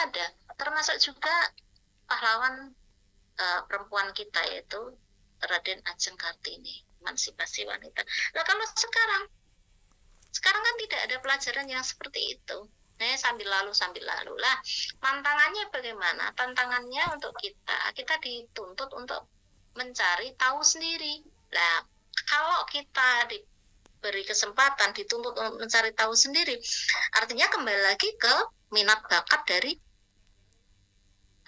ada, termasuk juga pahlawan perempuan kita yaitu Raden Ajeng Kartini, emansipasi wanita. Nah kalau sekarang kan tidak ada pelajaran yang seperti itu. Nah, sambil lalu lah. Tantangannya bagaimana? Tantangannya untuk kita dituntut untuk mencari tahu sendiri. Nah, kalau kita diberi kesempatan dituntut untuk mencari tahu sendiri, artinya kembali lagi ke minat bakat dari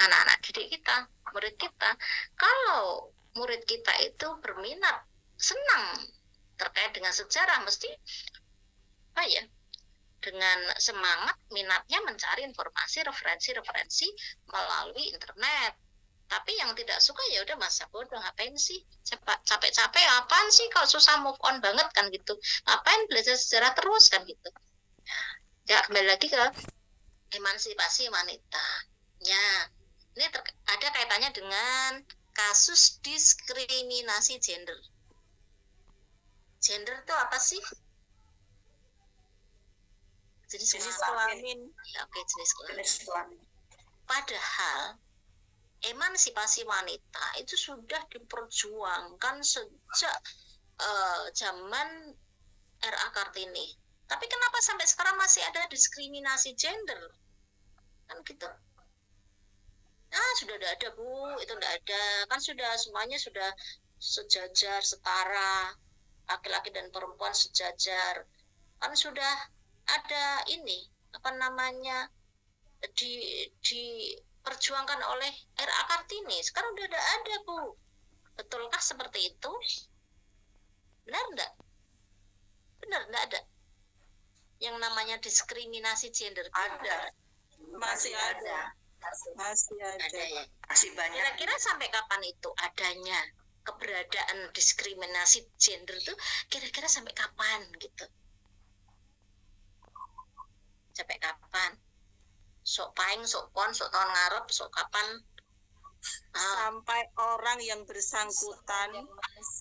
anak-anak didik kita, murid kita. Kalau murid kita itu berminat, senang terkait dengan sejarah, mesti apa ya, dengan semangat minatnya mencari informasi, referensi melalui internet. Tapi yang tidak suka ya udah masa bodoh, ngapain sih capek-capek, apaan sih kalau susah move on banget kan gitu, ngapain belajar sejarah terus kan gitu. Ya kembali lagi ke emansipasi wanita. Ya, ini ada kaitannya dengan kasus diskriminasi gender. Gender itu apa sih? Jenis kelamin. Ya, oke, jenis kelamin. Padahal emansipasi wanita itu sudah diperjuangkan sejak zaman R.A. Kartini. Tapi kenapa sampai sekarang masih ada diskriminasi gender? Kan gitu. Nah, sudah tidak ada, Bu. Itu tidak ada. Kan sudah semuanya sudah sejajar, setara. Laki-laki dan perempuan sejajar. Kan sudah ada ini, apa namanya, diperjuangkan oleh R.A. Kartini. Sekarang udah ada, Bu. Betulkah seperti itu? Benar enggak? Benar enggak ada? Yang namanya diskriminasi gender. Ada. Masih ada. Masih ada. Ada ya? Masih banyak. Kira-kira sampai kapan itu adanya keberadaan diskriminasi gender itu, kira-kira sampai kapan gitu? Sampai kapan? Sok paing, sok pon, sok tahun ngarep, sok kapan? Sampai orang yang bersangkutan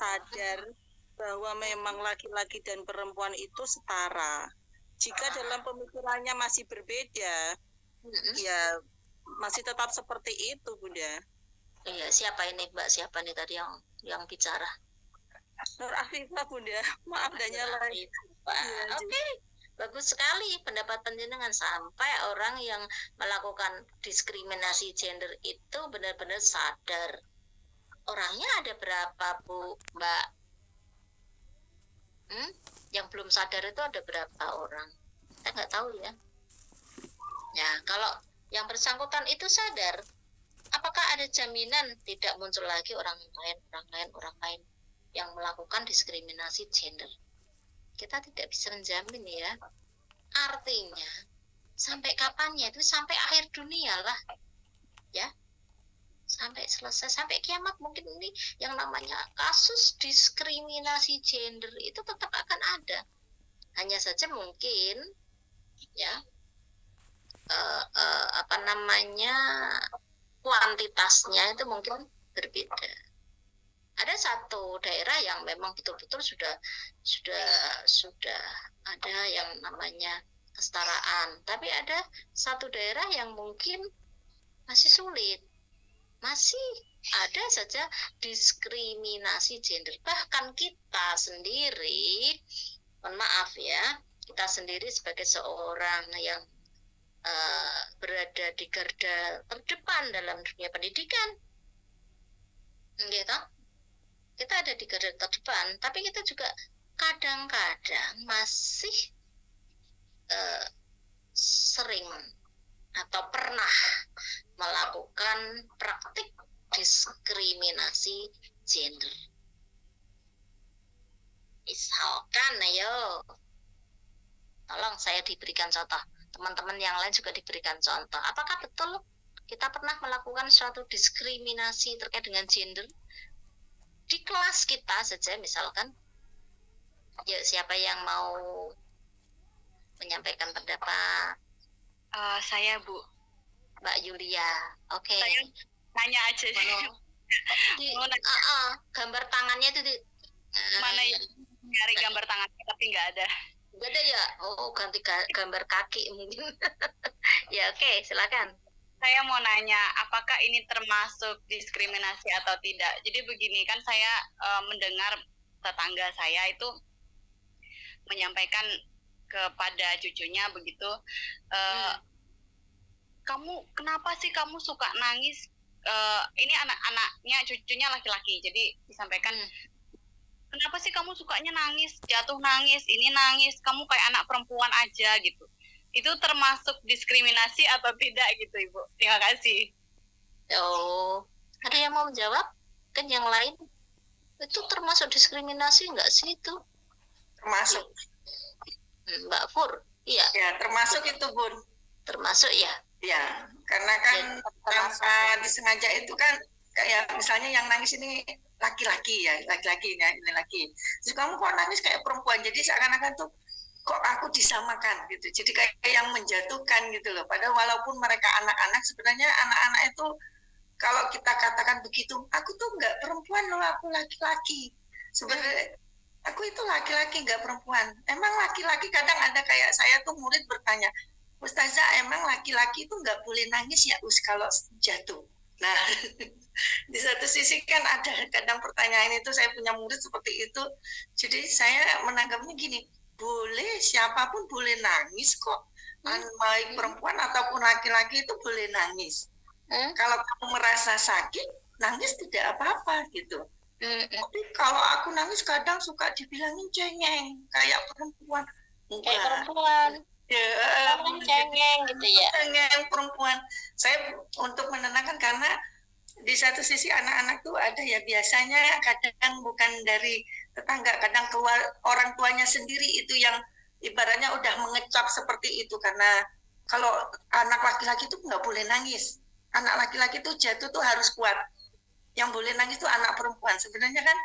sadar bahwa memang laki-laki dan perempuan itu setara. Jika dalam pemikirannya masih berbeda, ya masih tetap seperti itu, Bunda. Iya, siapa ini Mbak? Siapa nih tadi yang bicara? Nur Afifah, Bunda. Maaf dan nyala. Oke. Bagus sekali pendapat panjenengan, sampai orang yang melakukan diskriminasi gender itu benar-benar sadar. Orangnya ada berapa, Bu, Mbak? Yang belum sadar itu ada berapa orang? Kita nggak tahu ya. Ya, kalau yang bersangkutan itu sadar, apakah ada jaminan tidak muncul lagi orang lain yang melakukan diskriminasi gender? Kita tidak bisa menjamin ya. Artinya sampai kapannya itu, sampai akhir dunia lah ya, sampai selesai, sampai kiamat mungkin ini yang namanya kasus diskriminasi gender itu tetap akan ada. Hanya saja mungkin ya apa namanya, kuantitasnya itu mungkin berbeda. Ada satu daerah yang memang betul-betul sudah ada yang namanya kesetaraan, tapi ada satu daerah yang mungkin masih sulit, masih ada saja diskriminasi gender. Bahkan kita sendiri, mohon maaf ya, kita sendiri sebagai seorang yang berada di garda terdepan dalam dunia pendidikan, gitu, kita ada di garda terdepan, tapi kita juga kadang-kadang masih sering atau pernah melakukan praktik diskriminasi gender. Misalkan, ayo, tolong saya diberikan contoh, teman-teman yang lain juga diberikan contoh. Apakah betul kita pernah melakukan suatu diskriminasi terkait dengan gender? Di kelas kita saja misalkan, ya siapa yang mau menyampaikan pendapat? Saya, Bu. Mbak Yulia. Oke. Saya nanya aja. Gambar tangannya itu mana ya? Nyari gambar tangan tapi nggak ada. Nggak ada ya? Oh, ganti gambar kaki mungkin. Ya, oke, silakan. saya mau nanya, apakah ini termasuk diskriminasi atau tidak? Jadi begini, kan saya mendengar tetangga saya itu menyampaikan kepada cucunya begitu, kamu kenapa sih kamu suka nangis? Ini anak-anaknya, cucunya laki-laki, jadi disampaikan, kenapa sih kamu sukanya nangis, jatuh nangis, ini nangis, kamu kayak anak perempuan aja gitu. Itu termasuk diskriminasi atau tidak gitu, Ibu? Terima kasih. Oh, ada yang mau menjawab? Kan yang lain itu termasuk diskriminasi nggak sih itu? Termasuk. Mbak Fur, iya. Ya, termasuk itu, Bun. Termasuk ya? Ya, karena kan tanpa disengaja itu kan kayak misalnya yang nangis ini laki-laki ya, laki-laki ya, ini laki. Terus kamu kok nangis kayak perempuan, jadi seakan-akan tuh kok aku disamakan gitu. Jadi kayak yang menjatuhkan gitu loh. Padahal walaupun mereka anak-anak, sebenarnya anak-anak itu kalau kita katakan begitu, aku tuh nggak perempuan loh, aku laki-laki. Sebenarnya aku itu laki-laki nggak perempuan. Emang laki-laki kadang ada kayak saya tuh murid bertanya, Ustazah emang laki-laki itu nggak boleh nangis ya kalau jatuh. Nah, di satu sisi kan ada kadang pertanyaan itu, saya punya murid seperti itu. Jadi saya menanggapnya gini, boleh, siapapun boleh nangis kok. Baik perempuan ataupun laki-laki itu boleh nangis. Kalau kamu merasa sakit, nangis tidak apa-apa gitu. Tapi kalau aku nangis kadang suka dibilangin cengeng, kayak perempuan. Kayak perempuan. Ya, cengeng gitu ya. Cengeng perempuan. Saya untuk menenangkan, karena di satu sisi anak-anak tuh ada ya, biasanya kadang bukan dari tetangga, kadang keluar orang tuanya sendiri itu yang ibaratnya udah mengecap seperti itu. Karena kalau anak laki-laki tuh nggak boleh nangis, anak laki-laki tuh jatuh tuh harus kuat, yang boleh nangis tuh anak perempuan. Sebenarnya kan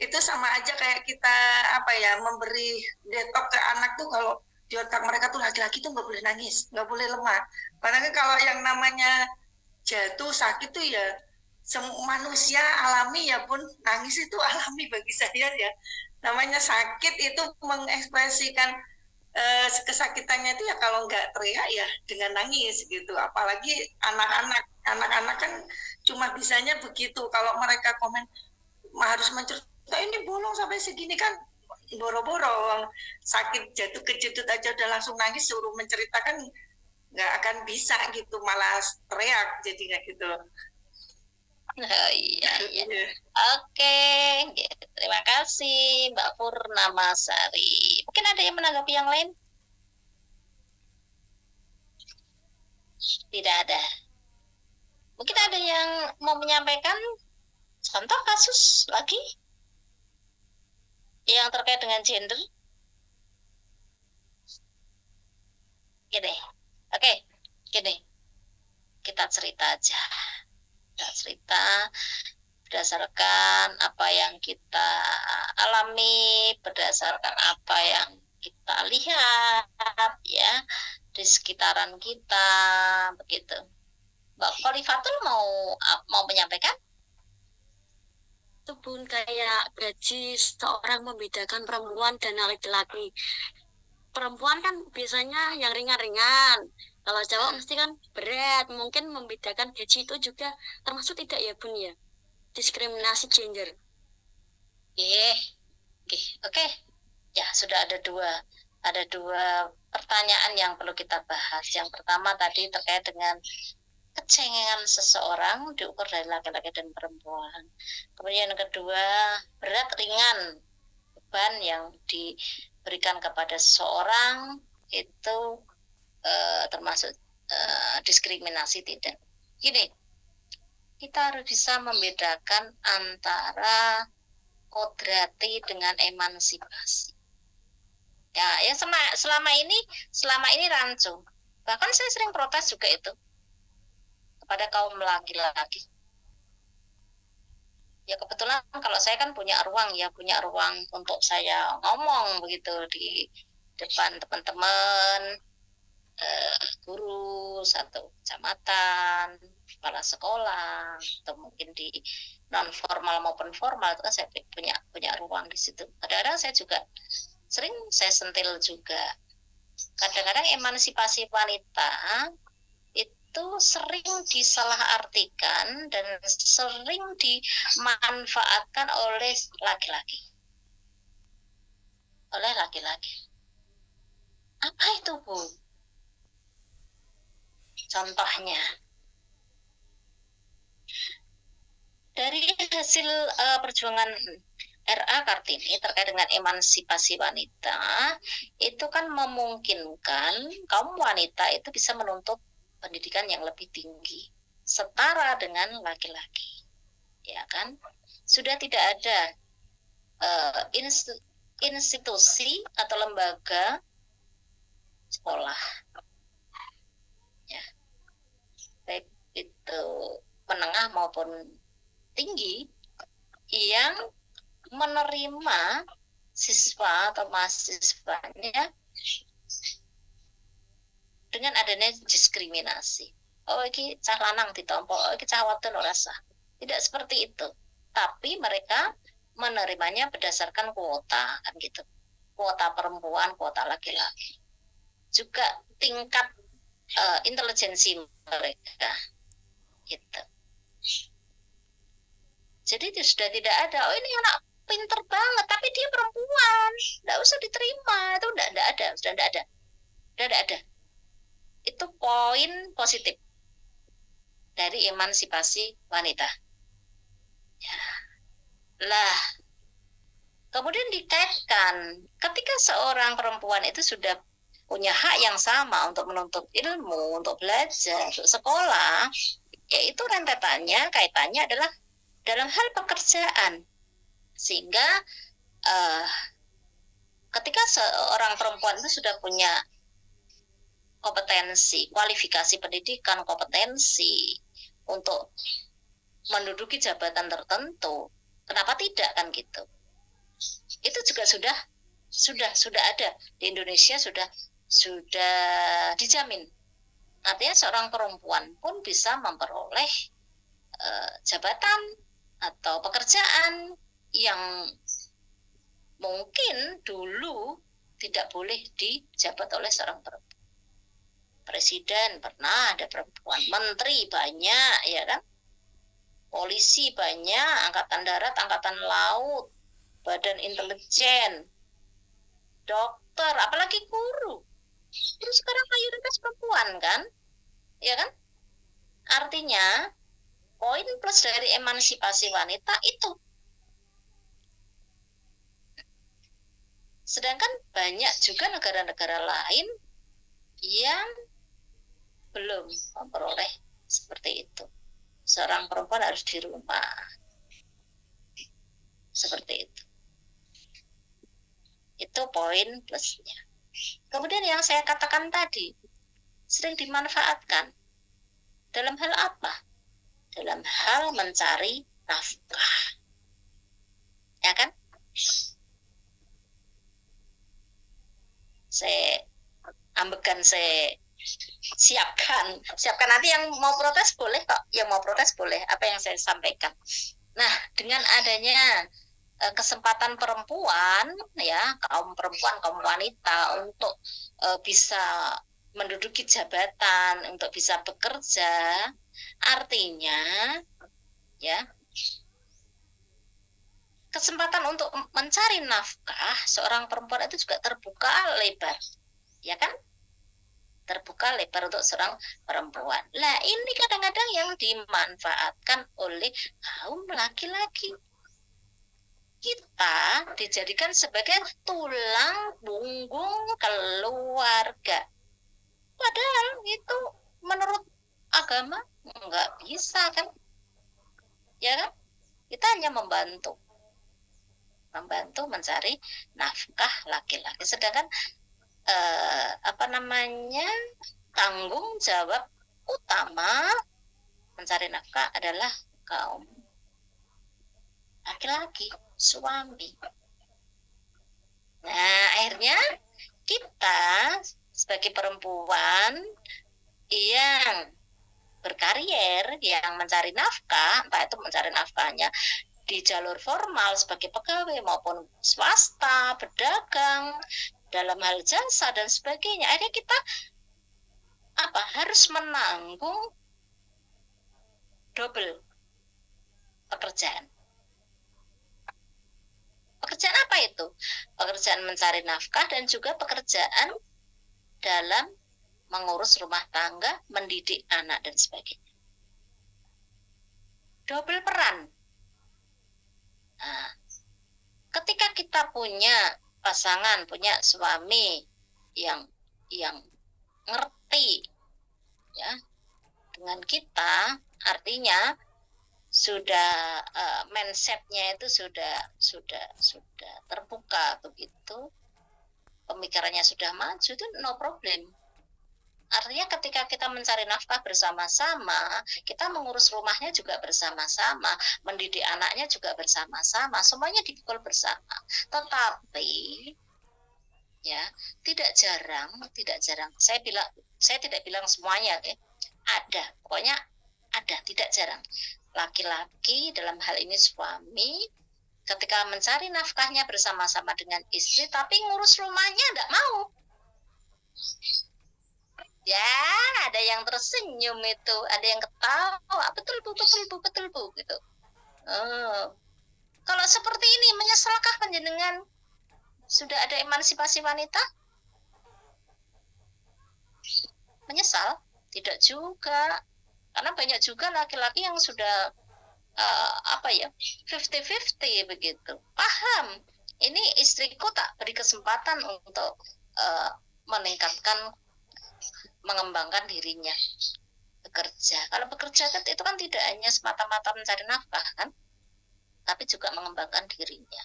itu sama aja kayak kita apa ya, memberi detok ke anak tuh, kalau di otak mereka tuh laki-laki tuh nggak boleh nangis, nggak boleh lemah. Padahal kalau yang namanya jatuh sakit tuh ya manusia alami ya Pun, nangis itu alami bagi saya ya. Namanya sakit itu mengekspresikan kesakitannya itu ya kalau nggak teriak ya dengan nangis gitu. Apalagi anak-anak kan cuma bisanya begitu. Kalau mereka komen harus mencerita ini bolong sampai segini kan, boro-boro sakit jatuh kejutut aja udah langsung nangis, suruh menceritakan nggak akan bisa gitu, malah teriak jadinya gitu. Oh, iya. Oke, terima kasih Mbak Purnamasari. Mungkin ada yang menanggapi yang lain? Tidak ada. Mungkin ada yang mau menyampaikan contoh kasus lagi yang terkait dengan gender? Gini, kita cerita aja. Kita cerita berdasarkan apa yang kita alami, berdasarkan apa yang kita lihat ya di sekitaran kita, begitu. Mbak Khalifatul mau menyampaikan? Itu Bun, kayak gaji seorang membedakan perempuan dan laki-laki. Perempuan kan biasanya yang ringan-ringan, kalau cowok mesti kan berat. Mungkin membedakan gaji itu juga termasuk tidak ya Bun ya, diskriminasi gender. Oke. Ya, sudah ada dua pertanyaan yang perlu kita bahas. Yang pertama tadi terkait dengan kecengengan seseorang diukur dari laki-laki dan perempuan. Kemudian yang kedua, berat ringan beban yang diberikan kepada seseorang itu termasuk diskriminasi tidak. Gini, kita harus bisa membedakan antara kodrati dengan emansipasi. Ya selama ini rancu. Bahkan saya sering protes juga itu kepada kaum laki-laki. Ya kebetulan kalau saya kan punya ruang untuk saya ngomong begitu di depan teman-teman, guru satu kecamatan, kepala sekolah, atau mungkin di non formal maupun formal, itu kan saya punya ruang di situ. Kadang-kadang saya juga sering saya sentil juga. Kadang-kadang emansipasi wanita itu sering disalahartikan dan sering dimanfaatkan oleh laki-laki. Oleh laki-laki. Apa itu, Bu? Contohnya, dari hasil perjuangan R.A. Kartini terkait dengan emansipasi wanita, itu kan memungkinkan kaum wanita itu bisa menuntut pendidikan yang lebih tinggi, setara dengan laki-laki, ya kan? Sudah tidak ada institusi atau lembaga sekolah, ya, baik itu menengah maupun tinggi, yang menerima siswa atau mahasiswanya dengan adanya diskriminasi. Oh, ini cah lanang ditompo, oh, ini cah wadon ora sah. Tidak seperti itu. Tapi mereka menerimanya berdasarkan kuota, kan gitu. Kuota perempuan, kuota laki-laki. Juga tingkat intelijensi mereka, gitu. Jadi itu sudah tidak ada, oh ini anak pinter banget, tapi dia perempuan, nggak usah diterima, itu nggak ada, sudah nggak ada. Itu poin positif dari emansipasi wanita. Ya. Lah, kemudian dikaitkan, ketika seorang perempuan itu sudah punya hak yang sama untuk menuntut ilmu, untuk belajar, untuk sekolah, yaitu rentetannya, kaitannya adalah dalam hal pekerjaan. Sehingga ketika seorang perempuan itu sudah punya kompetensi, kualifikasi pendidikan, kompetensi untuk menduduki jabatan tertentu, kenapa tidak, kan gitu. Itu juga sudah ada di Indonesia, sudah dijamin. Artinya seorang perempuan pun bisa memperoleh jabatan atau pekerjaan yang mungkin dulu tidak boleh dijabat oleh seorang perempuan. Presiden pernah ada perempuan, menteri banyak, ya kan? Polisi banyak, angkatan darat, angkatan laut, badan intelijen, dokter, apalagi guru. Terus sekarang mayoritas perempuan, kan? Ya kan? Artinya poin plus dari emansipasi wanita itu. Sedangkan banyak juga negara-negara lain yang belum memperoleh seperti itu. Seorang perempuan harus di rumah. Seperti itu. Itu poin plusnya. Kemudian yang saya katakan tadi, sering dimanfaatkan. Dalam hal apa? Dalam hal mencari nafkah. Ya kan? Saya ambekan, saya siapkan nanti yang mau protes boleh kok, yang mau protes boleh apa yang saya sampaikan. Nah, dengan adanya kesempatan perempuan, ya, kaum perempuan, kaum wanita untuk bisa menduduki jabatan, untuk bisa bekerja, artinya ya, kesempatan untuk mencari nafkah seorang perempuan itu juga terbuka lebar, ya kan? Terbuka lebar untuk seorang perempuan. Lah, ini kadang-kadang yang dimanfaatkan oleh kaum laki-laki. Kita dijadikan sebagai tulang punggung keluarga. Padahal itu menurut agama nggak bisa, kan? Ya kan? Kita hanya membantu mencari nafkah laki-laki. Sedangkan tanggung jawab utama mencari nafkah adalah kaum laki-laki, suami. Nah, akhirnya kita sebagai perempuan yang berkarier, yang mencari nafkah, entah itu mencari nafkahnya di jalur formal sebagai pegawai maupun swasta, berdagang, dalam hal jasa dan sebagainya, akhirnya kita harus menanggung double pekerjaan. Pekerjaan apa itu? Pekerjaan mencari nafkah dan juga pekerjaan dalam mengurus rumah tangga, mendidik anak dan sebagainya. Double peran. Nah, ketika kita punya pasangan, punya suami yang ngerti ya dengan kita, artinya sudah mindsetnya itu sudah terbuka begitu, pemikirannya sudah maju, itu no problem. Artinya ketika kita mencari nafkah bersama-sama, kita mengurus rumahnya juga bersama-sama, mendidik anaknya juga bersama-sama, semuanya dipikul bersama. Tetapi ya tidak jarang, saya tidak bilang semuanya ya, ada, pokoknya ada, tidak jarang. Laki-laki dalam hal ini suami ketika mencari nafkahnya bersama-sama dengan istri, tapi ngurus rumahnya enggak mau. Ya, ada yang tersenyum itu, ada yang ketawa, betul bu, gitu. Kalau seperti ini, menyesalkah panjenengan sudah ada emansipasi wanita? Menyesal? Tidak juga. Karena banyak juga laki-laki yang sudah 50-50 begitu. Paham, ini istriku tak beri kesempatan untuk mengembangkan dirinya, bekerja. Kalau bekerja itu kan tidak hanya semata-mata mencari nafkah kan, tapi juga mengembangkan dirinya,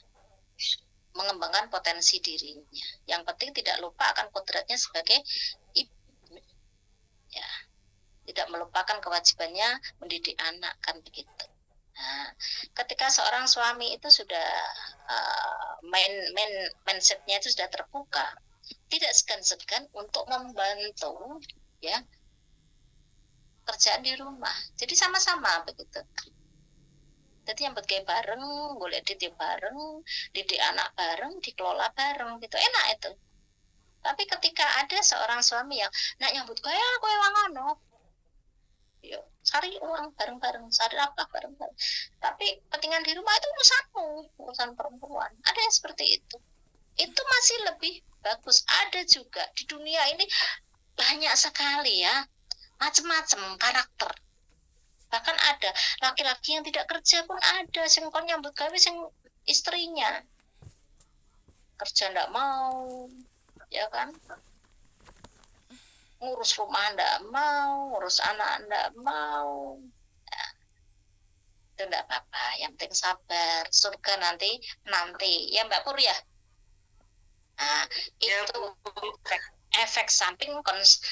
mengembangkan potensi dirinya. Yang penting tidak lupa akan kodratnya sebagai ibu, ya, tidak melupakan kewajibannya mendidik anak kan begitu. Nah, ketika seorang suami itu sudah mindsetnya itu sudah terbuka, tidak segan-segan untuk membantu ya kerjaan di rumah. Jadi sama-sama begitu. Jadi yang bekerja bareng, boleh didik bareng, didik anak bareng, dikelola bareng gitu. Enak itu. Tapi ketika ada seorang suami yang nak nyambut kaya kowe wangono, yuk cari uang bareng-bareng, cari nafkah bareng-bareng. Tapi kepentingan di rumah itu urusanmu, urusan perempuan. Ada yang seperti itu. Itu masih lebih bagus. Ada juga di dunia ini banyak sekali ya, macam-macam karakter. Bahkan ada laki-laki yang tidak kerja pun ada, sing kon nyambut gawe sing istrinya kerja ndak mau, ya kan? Ngurus rumah ndak mau, ngurus anak ndak mau. Nah, itu ndak apa-apa, yang penting sabar. Surga nanti ya Mbak Pur ya. Nah, itu efek samping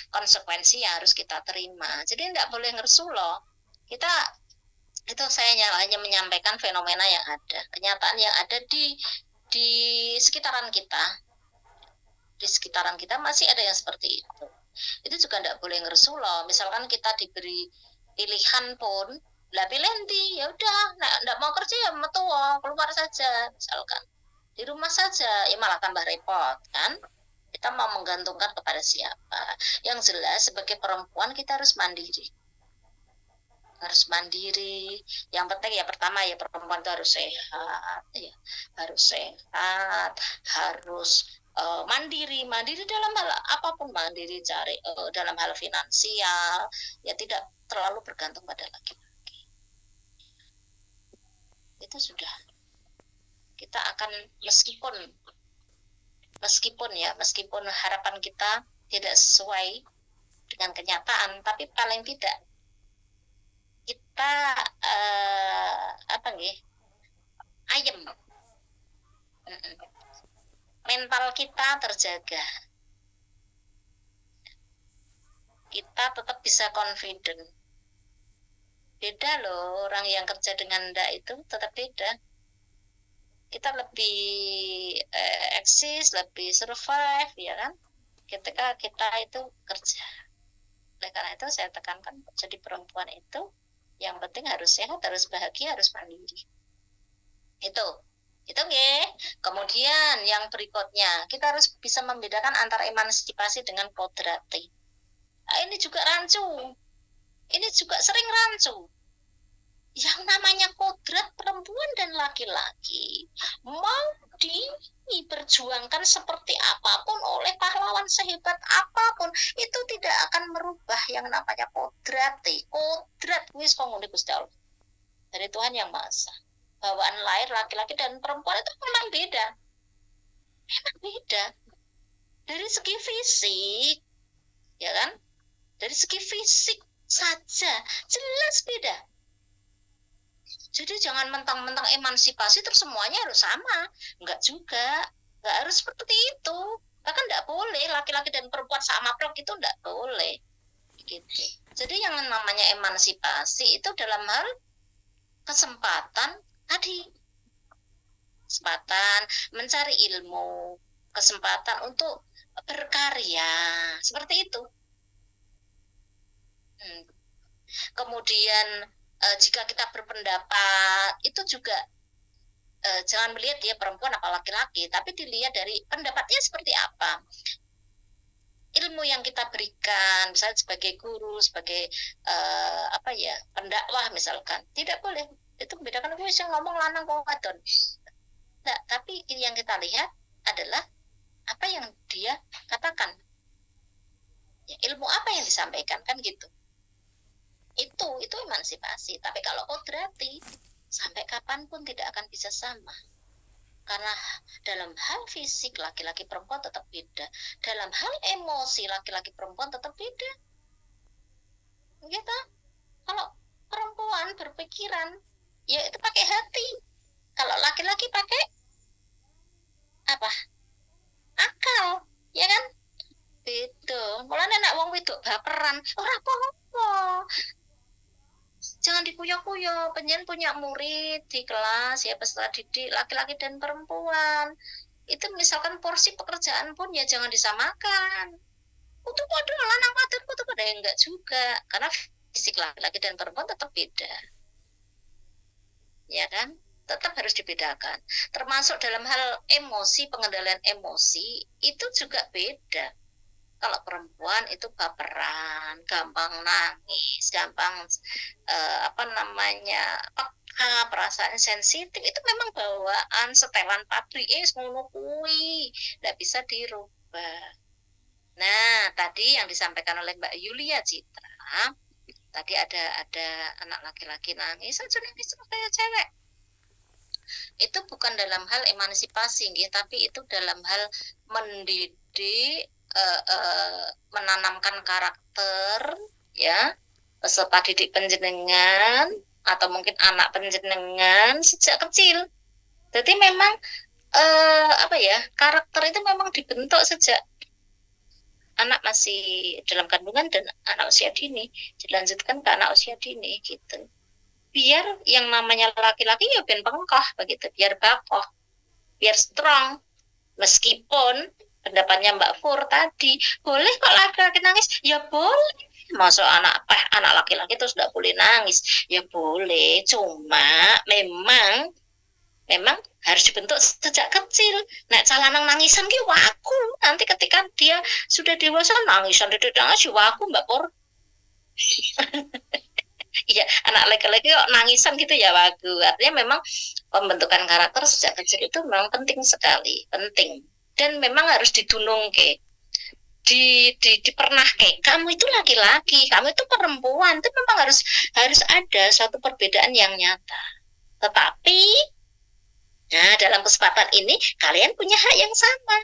konsekuensi yang harus kita terima. Jadi tidak boleh ngersu loh. Itu saya hanya menyampaikan fenomena yang ada, kenyataan yang ada di sekitaran kita. Di sekitaran kita masih ada yang seperti itu. Itu juga tidak boleh ngersu loh. Misalkan kita diberi pilihan pun, lah pilih nanti, ya udah, tidak mau kerja ya metu keluar saja, misalkan di rumah saja, ya malah tambah repot kan. Kita mau menggantungkan kepada siapa? Yang jelas sebagai perempuan kita harus mandiri. Yang penting ya pertama ya perempuan itu harus sehat, ya harus sehat, harus mandiri dalam hal apapun, mandiri cari dalam hal finansial, ya tidak terlalu bergantung pada laki-laki. Itu sudah. Kita akan meskipun harapan kita tidak sesuai dengan kenyataan, tapi paling tidak kita ayem, mental kita terjaga, kita tetap bisa confident. Beda loh, orang yang kerja dengan ndak itu tetap beda. Kita lebih eksis, lebih survive, ya kan? Ketika kita itu kerja. Oleh karena itu saya tekankan, jadi perempuan itu yang penting harus sehat, harus bahagia, harus mandiri. Itu nggih. Kemudian yang berikutnya, kita harus bisa membedakan antara emansipasi dengan kodrati. Nah, ini juga rancu. Ini juga sering rancu. yang namanya kodrat perempuan dan laki-laki mau diperjuangkan seperti apapun oleh pahlawan sehebat apapun, itu tidak akan merubah yang namanya kodrat. Kodrat wis ngene Gusti Allah dari Tuhan Yang Maha Esa. Bawaan lahir laki-laki dan perempuan itu memang beda. Memang beda. Dari segi fisik, ya kan? Dari segi fisik saja jelas beda. Jadi jangan mentang-mentang emansipasi terus semuanya harus sama. Enggak juga. Enggak harus seperti itu. Bahkan enggak boleh laki-laki dan perempuan sama plok, itu enggak boleh. Gitu. Jadi yang namanya emansipasi itu dalam hal kesempatan tadi. Kesempatan mencari ilmu, kesempatan untuk berkarya, seperti itu. Kemudian jika kita berpendapat itu juga jangan melihat dia perempuan apa laki-laki, tapi dilihat dari pendapatnya seperti apa. Ilmu yang kita berikan, misalnya sebagai guru, sebagai pendakwah misalkan, tidak boleh itu membedakan yang ngomong lanang kok wadon. Nah, tapi yang kita lihat adalah apa yang dia katakan. Ya, ilmu apa yang disampaikan, kan gitu. Itu emansipasi. Tapi kalau kodrati sampai kapanpun tidak akan bisa sama, karena dalam hal fisik laki-laki perempuan tetap beda, dalam hal emosi laki-laki perempuan tetap beda. Gitu. Kalau perempuan berpikiran ya itu pakai hati, kalau laki-laki pakai apa, akal, ya kan. Beda. Mulane nek wong wedok baperan ora apa-apa, jangan dikuyo-kuyo. Penjen punya murid di kelas ya peserta didik laki-laki dan perempuan, itu misalkan porsi pekerjaan pun ya jangan disamakan. Untuk pada lanang wadon itu pada enggak juga, karena fisik laki-laki dan perempuan tetap beda, ya kan, tetap harus dibedakan. Termasuk dalam hal emosi, pengendalian emosi itu juga beda. Kalau perempuan itu baperan, gampang nangis, gampang peka, perasaan sensitif, itu memang bawaan setelan pabrik, ngono kuwi, tidak bisa dirubah. Nah, tadi yang disampaikan oleh Mbak Yulia Citra, tadi ada anak laki-laki nangis, aja nangis kayak cewek. Itu bukan dalam hal emansipasi, tapi itu dalam hal mendidik, menanamkan karakter, ya, peserta didik panjenengan atau mungkin anak panjenengan sejak kecil. Jadi memang karakter itu memang dibentuk sejak anak masih dalam kandungan dan anak usia dini, dilanjutkan ke anak usia dini gitu. Biar yang namanya laki-laki ya ben pengkoh begitu, biar bakoh, biar strong. Meskipun pendapatnya Mbak Fur tadi, boleh kok laki-laki nangis, ya boleh. Masuk anak laki-laki terus tidak boleh nangis, ya boleh. Cuma memang harus dibentuk sejak kecil. Nek calanang nangisan ki waku, nanti ketika dia sudah dewasa nangisan tidak nangis waku Mbak Fur. Iya, anak laki-laki kok nangisan gitu ya wagu. Artinya memang pembentukan karakter sejak kecil itu memang penting sekali, penting. Dan memang harus didunung pernah kamu itu laki-laki, kamu itu perempuan, itu memang harus ada suatu perbedaan yang nyata. Tetapi nah, dalam kesempatan ini kalian punya hak yang sama,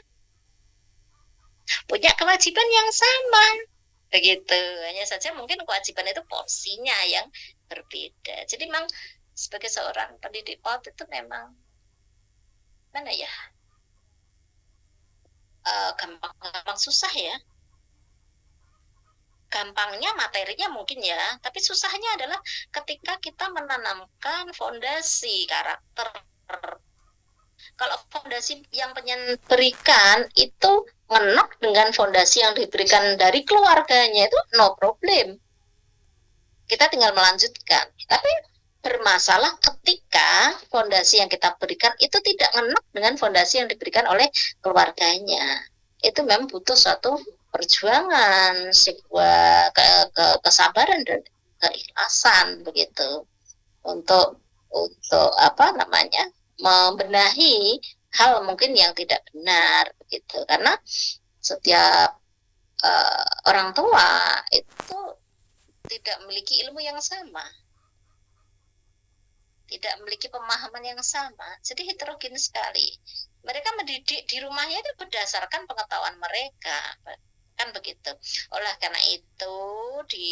punya kewajiban yang sama, begitu. Hanya saja mungkin kewajiban itu porsinya yang berbeda. Jadi memang sebagai seorang pendidik PAUD itu memang mana ya, gampang susah ya. Gampangnya materinya mungkin ya, tapi susahnya adalah ketika kita menanamkan fondasi karakter. Kalau fondasi yang pengen berikan itu ngenok dengan fondasi yang diberikan dari keluarganya, itu no problem, kita tinggal melanjutkan. Tapi bermasalah ketika fondasi yang kita berikan itu tidak ngenok dengan fondasi yang diberikan oleh keluarganya. Itu memang butuh suatu perjuangan, sebuah kesabaran dan keikhlasan begitu untuk apa namanya, membenahi hal mungkin yang tidak benar gitu. Karena setiap orang tua itu tidak memiliki ilmu yang sama, tidak memiliki pemahaman yang sama, jadi heterogen sekali. Mereka mendidik di rumahnya itu berdasarkan pengetahuan mereka, kan begitu. Oleh karena itu di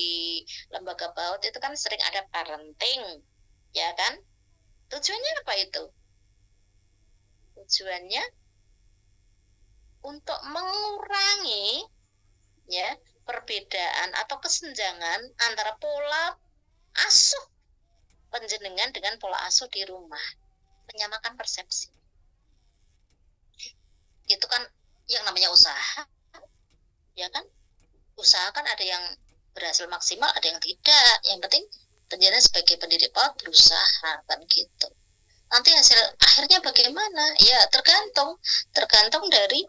lembaga PAUD itu kan sering ada parenting, ya kan? Tujuannya apa itu? Tujuannya untuk mengurangi ya perbedaan atau kesenjangan antara pola asuh panjenengan dengan pola asuh di rumah, menyamakan persepsi. Itu kan yang namanya usaha, ya kan? Usaha kan ada yang berhasil maksimal, ada yang tidak. Yang penting panjenengan sebagai pendidik PAUD berusaha, kan gitu. Nanti hasil akhirnya bagaimana? Ya tergantung dari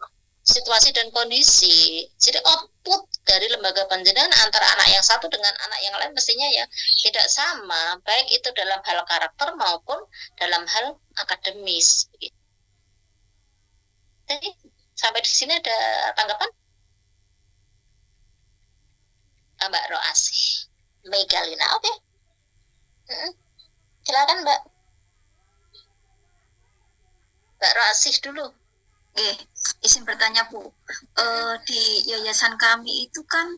situasi dan kondisi. Jadi output dari lembaga panjenengan antara anak yang satu dengan anak yang lain mestinya ya tidak sama, baik itu dalam hal karakter maupun dalam hal akademis. Jadi sampai di sini ada tanggapan? Mbak Roasih, Megalina, oke. Silakan Mbak Roasih dulu. Izin bertanya Bu, di yayasan kami itu kan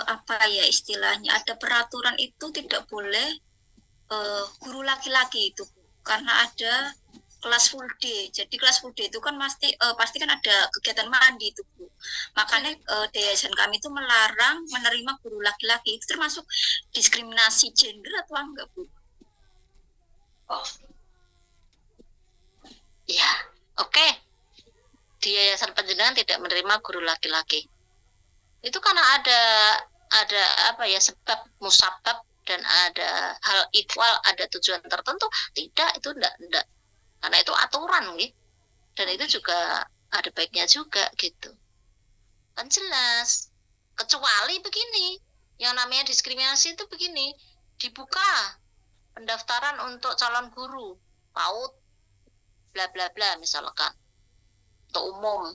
apa ya istilahnya, ada peraturan itu tidak boleh guru laki-laki itu Bu, karena ada kelas full day. Jadi kelas full day itu kan pasti kan ada kegiatan mandi itu Bu. Makanya di yayasan kami itu melarang menerima guru laki-laki. Itu termasuk diskriminasi gender atau enggak Bu? Oh. Ya, oke. Di yayasan panjenengan tidak menerima guru laki-laki. Itu karena ada apa ya, sebab musabab dan ada hal ikhwal, ada tujuan tertentu. Tidak, itu enggak. Karena itu aturan gitu. Dan itu juga ada baiknya juga gitu. Kan jelas. Kecuali begini, yang namanya diskriminasi itu begini, dibuka pendaftaran untuk calon guru PAUD bla bla bla misalkan, untuk umum,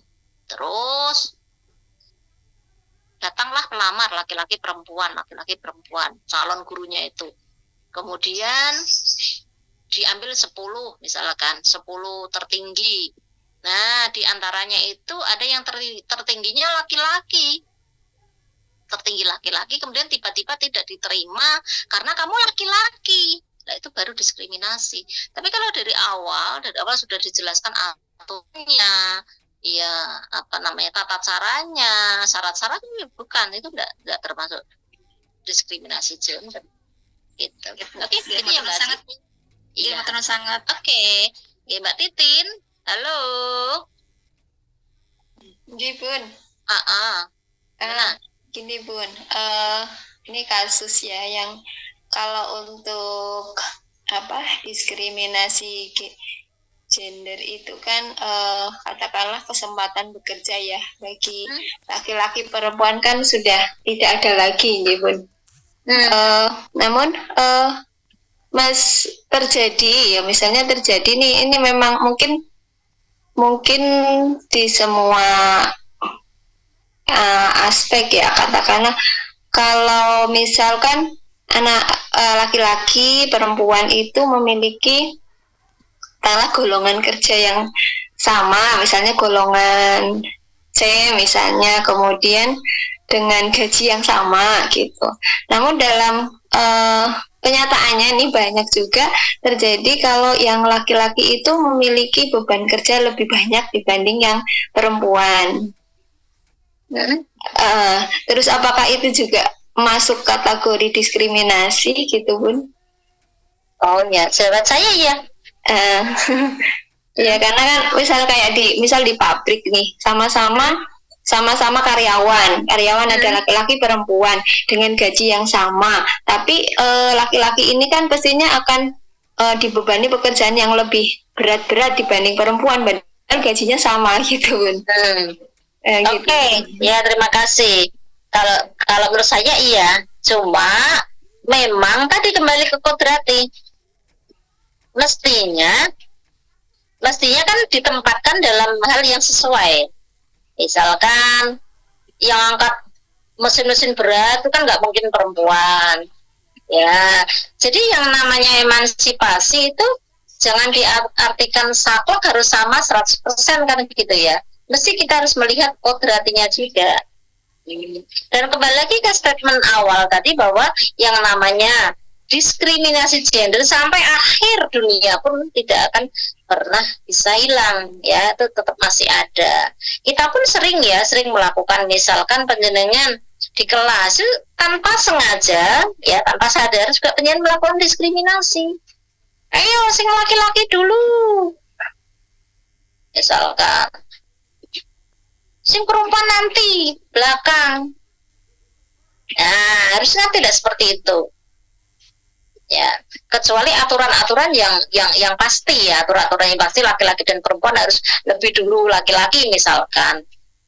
terus datanglah pelamar laki-laki perempuan calon gurunya itu, kemudian diambil 10 misalkan, 10 tertinggi. Nah diantaranya itu ada yang tertingginya laki-laki, tertinggi laki-laki, kemudian tiba-tiba tidak diterima karena kamu laki-laki. Nah itu baru diskriminasi. Tapi kalau dari awal sudah dijelaskan aturannya, ya apa namanya, tata caranya, syarat-syaratnya, bukan, itu enggak termasuk diskriminasi gender. Gitu. Oke, itu yang Mbak sangat. Iya, sangat. Oke. Ya, Mbak Titin. Halo. Ji Bun. Gini Bun, ini kasus ya yang kalau untuk diskriminasi gender itu kan katakanlah kesempatan bekerja ya bagi laki-laki, perempuan kan sudah tidak ada lagi nih Bun. Namun terjadi nih, ini memang mungkin di semua aspek ya, katakanlah kalau misalkan anak laki-laki, perempuan itu memiliki golongan kerja yang sama, misalnya golongan C misalnya, kemudian dengan gaji yang sama gitu. Namun dalam kenyataannya ini banyak juga terjadi kalau yang laki-laki itu memiliki beban kerja lebih banyak dibanding yang perempuan. Terus apakah itu juga masuk kategori diskriminasi gitu Bun? Oh ya, sahabat saya ya. Ya karena kan misal di pabrik nih, sama-sama karyawan ada laki-laki perempuan dengan gaji yang sama, tapi laki-laki ini kan pastinya akan dibebani pekerjaan yang lebih berat dibanding perempuan, padahal gajinya sama gitu Bun. Oke, ya terima kasih. Kalau menurut saya iya, cuma memang tadi kembali ke kodrati, mestinya kan ditempatkan dalam hal yang sesuai. Misalkan yang angkat mesin-mesin berat itu kan nggak mungkin perempuan, ya. Jadi yang namanya emansipasi itu jangan diartikan saklek harus sama 100% kan gitu ya. Mesti kita harus melihat kodratinya juga. Dan kembali lagi ke statement awal tadi bahwa yang namanya diskriminasi gender sampai akhir dunia pun tidak akan pernah bisa hilang, ya, itu tetap masih ada. Kita pun sering melakukan, misalkan penjenengan di kelas tanpa sengaja, ya, tanpa sadar juga penjenengan melakukan diskriminasi. Ayo sing laki-laki dulu, misalkan sing perempuan nanti belakang. Nah, harusnya tidak seperti itu, ya, kecuali aturan-aturan yang pasti, ya, aturan-aturan yang pasti laki-laki dan perempuan harus lebih dulu laki-laki, misalkan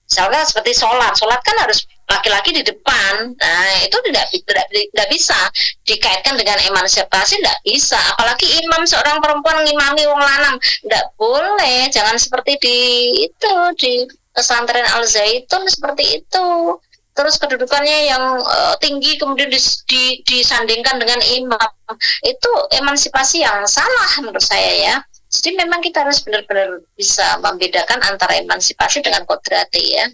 seperti sholat kan harus laki-laki di depan. Nah, itu tidak bisa dikaitkan dengan emansipasi, tidak bisa. Apalagi imam seorang perempuan ngimami wong lanang, tidak boleh. Jangan seperti di pesantren Al Zaitun seperti itu. Terus kedudukannya yang tinggi kemudian disandingkan dengan imam, itu emansipasi yang salah menurut saya, ya. Jadi memang kita harus benar-benar bisa membedakan antara emansipasi dengan kodrati, ya.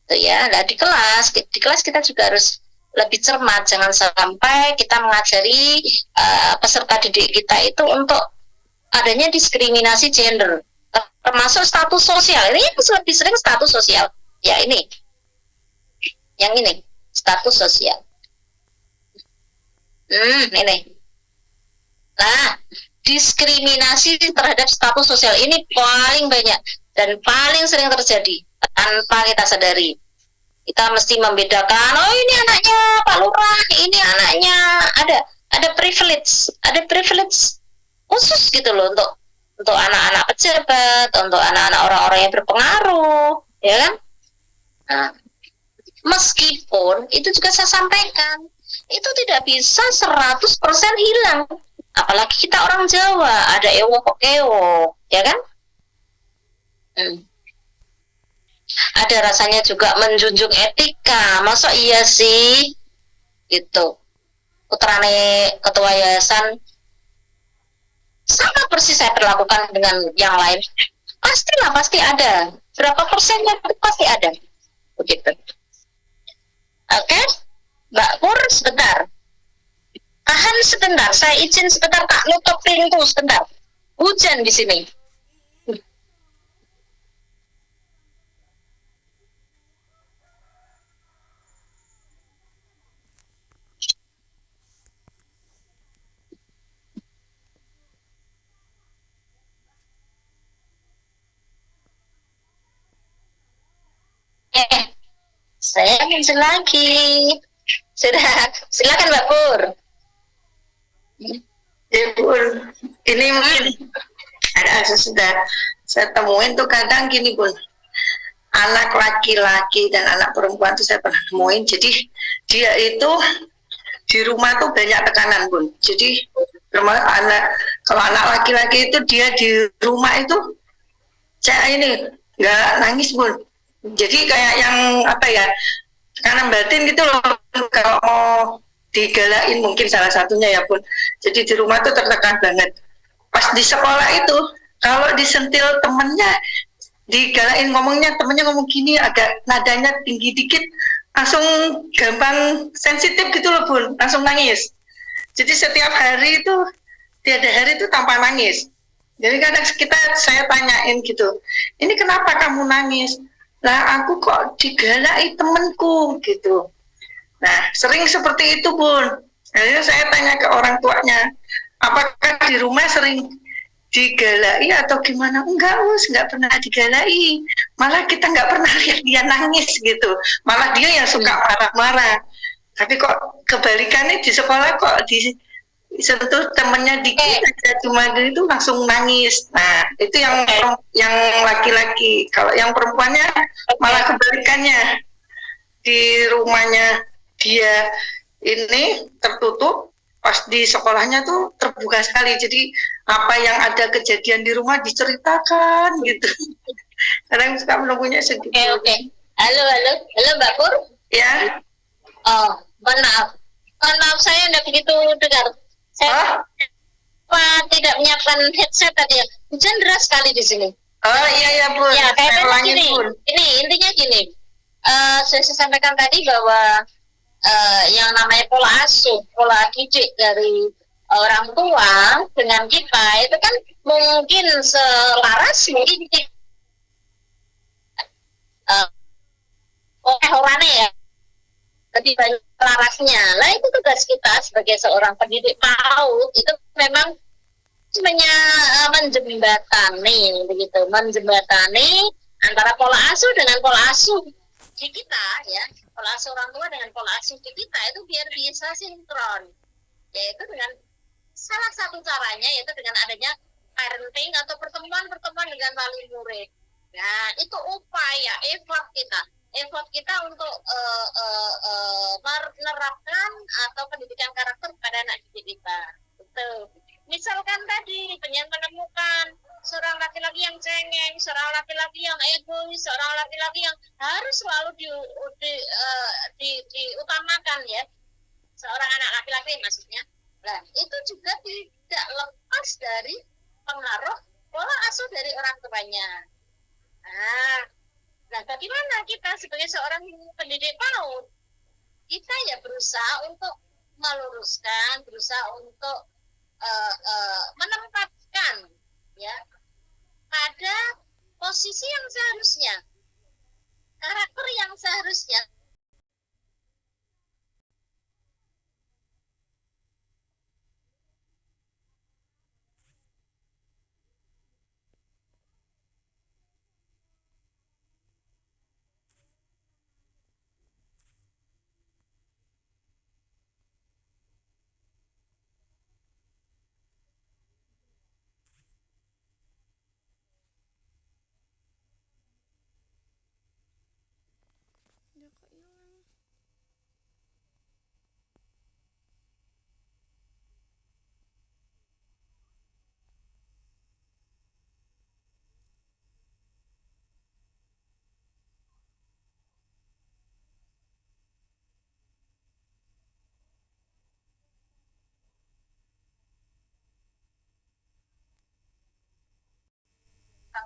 Itu ya. Nah, di kelas kita juga harus lebih cermat, jangan sampai kita mengajari peserta didik kita itu untuk adanya diskriminasi gender, termasuk status sosial. Ini lebih sering status sosial, ya, ini. Yang ini, status sosial. Ini. Nah, diskriminasi terhadap status sosial ini paling banyak dan paling sering terjadi tanpa kita sadari. Kita mesti membedakan, oh ini anaknya Pak Lurah, ini anaknya ada privilege khusus gitu loh untuk anak-anak pejabat, untuk anak-anak orang-orang yang berpengaruh, ya kan? Nah, meskipun itu juga saya sampaikan, itu tidak bisa 100% hilang. Apalagi kita orang Jawa, ada ewo, ya kan? Ada rasanya juga menjunjung etika. Masa iya sih? Gitu. Putrane ketua yayasan sama persis saya perlakukan dengan yang lain. Pasti ada. Berapa persennya pasti ada. Begitu. Oke, Mbak Pur, sebentar. Tahan sebentar, saya izin sebentar, tak nutup pintu sebentar. Hujan di sini. Saya muncul lagi. Sudah, silakan Mbak Pur. Ya Bun, ini mungkin ada sudah saya temuin tuh kadang gini Bun, anak laki-laki dan anak perempuan tuh saya pernah temuin. Jadi dia itu di rumah tuh banyak tekanan Bun. Jadi kalau anak laki-laki itu dia di rumah itu saya ini nggak nangis Bun. Jadi kayak yang apa ya, tekanan batin gitu loh. Kalau mau digalain mungkin salah satunya ya Bun. Jadi di rumah tuh tertekan banget. Pas di sekolah itu kalau disentil temennya, digalain ngomongnya, temennya ngomong gini agak nadanya tinggi dikit, langsung gampang sensitif gitu loh Bun, langsung nangis. Jadi setiap hari itu tiada hari itu tanpa nangis. Jadi kadang saya tanyain gitu, ini kenapa kamu nangis? Lah aku kok digalai temenku gitu. Nah sering seperti itu Bun. Akhirnya saya tanya ke orang tuanya, apakah di rumah sering digalai atau gimana? Enggak pernah digalai. Malah kita nggak pernah lihat dia nangis gitu. Malah dia yang suka marah-marah. Tapi kok kebalikannya di sekolah kok disentuh temennya dikit aja cuma itu langsung nangis. Nah itu yang laki-laki. Kalau yang perempuannya malah kebalikannya, di rumahnya dia ini tertutup, pas di sekolahnya tuh terbuka sekali. Jadi apa yang ada kejadian di rumah diceritakan gitu. Kadang suka menunggunya segitu. Oke. Halo, Mbak Pur. Ya. Oh, mohon maaf saya tidak begitu dengar. Saya tidak menyiapkan headset tadi ya. Hujan deras sekali di sini. Oh iya Bun. Ya, kayaknya gini. Bun. Ini intinya gini. Saya sampaikan tadi bahwa yang namanya pola asuh, pola didik dari orang tua dengan kita itu kan mungkin selaras, mungkin orangnya ya lebih banyak selarasnya. Lah itu tugas kita sebagai seorang pendidik PAUD itu memang menjembatani begitu, menjembatani antara pola asuh dengan pola asuh di kita ya, pola asuh orang tua dengan pola asuh di kita itu biar bisa sinkron, yaitu dengan salah satu caranya yaitu dengan adanya parenting atau pertemuan dengan wali murid. Nah itu upaya effort kita untuk menerapkan atau pendidikan karakter pada anak didik kita. Betul. Misalkan tadi pengen menemukan seorang laki-laki yang cengeng, seorang laki-laki yang egois, seorang laki-laki yang harus selalu diutamakan ya, seorang anak laki-laki maksudnya. Nah itu juga tidak lepas dari pengaruh pola asuh dari orang tuanya. Nah bagaimana kita sebagai seorang pendidik PAUD? Kita ya berusaha untuk meluruskan, berusaha untuk menempatkan ya pada posisi yang seharusnya, karakter yang seharusnya.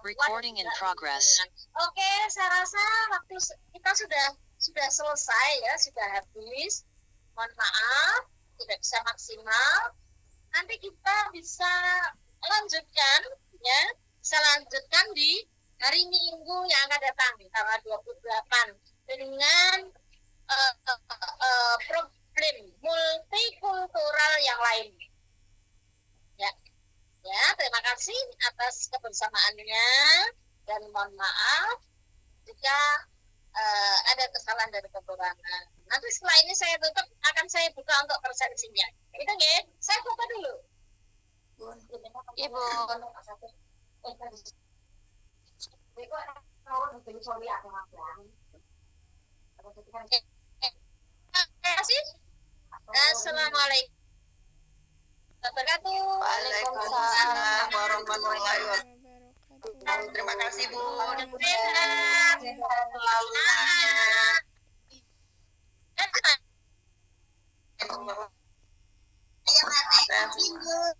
Recording in progress. Oke, saya rasa waktu kita sudah selesai ya, sudah habis. Mohon maaf, tidak bisa maksimal. Nanti kita bisa lanjutkan ya, di hari Minggu yang akan datang tanggal 28 dengan problem multikultural yang lain. Ya, terima kasih atas kebersamaannya dan mohon maaf jika ada kesalahan dari kekurangan. Nanti setelah ini saya tutup, akan saya buka untuk presensinya. Itu nggih, saya buka dulu. Ibu. Terima kasih. Assalamualaikum wabarakatuh. Waalaikumsalam warahmatullahi wabarakatuh. Terima kasih Bu. Sehat. Selamat. Sehat.